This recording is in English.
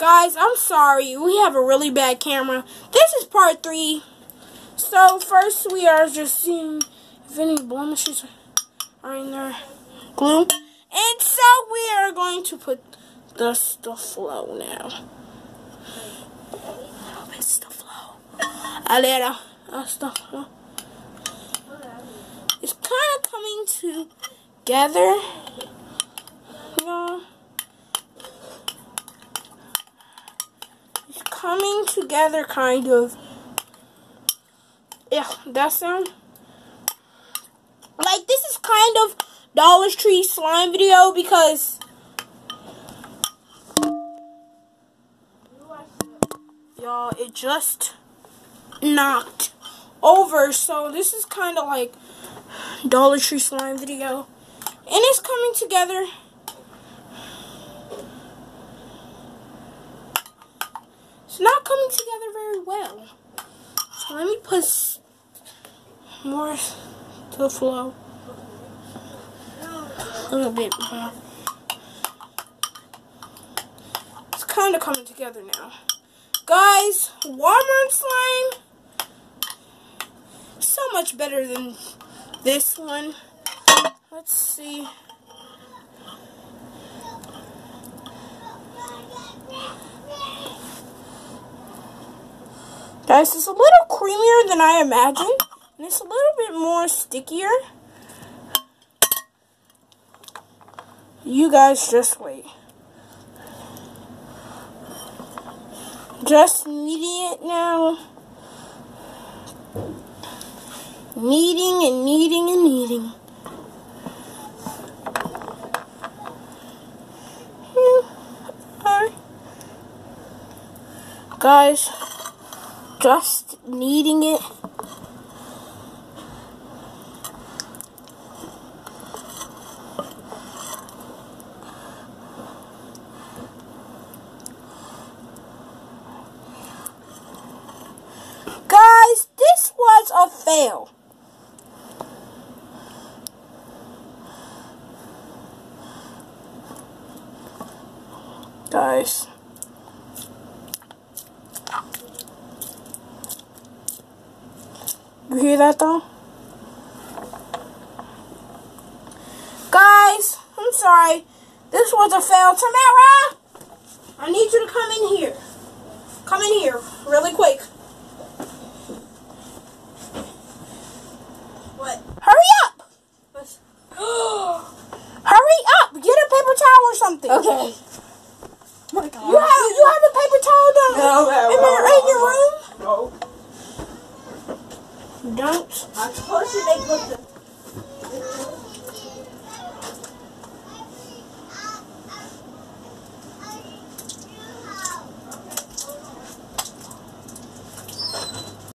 Guys, I'm sorry. We have a really bad camera. This is part 3. So, first we are just seeing if any blemishes are in there. Glue. And so, we are going to put the flow now. It's the flow. A little stuff flow. It's kind of coming together. No. It's coming together, kind of. Yeah, that sound. Like, this is kind of Dollar Tree slime video because y'all, it just knocked over. So this is kind of like Dollar Tree slime video, and it's coming together. It's not coming together very well. So let me put more to the flow. A little bit more. It's kind of coming together now. Guys, Walmart slime is so much better than this one. Let's see. Guys, it's a little creamier than I imagined, and it's a little bit more stickier. You guys just wait. Just kneading it now. Kneading and kneading and kneading. Guys, just kneading it. Guys, this was a fail. Guys. You hear that though? Guys, I'm sorry. This was a fail. Tamara, I need you to come in here. Come in here really quick. What? Hurry up! Hurry up! Get a paper towel or something. Okay. Oh my God. You have a paper towel down in your room? No. Don't. I'm supposed to make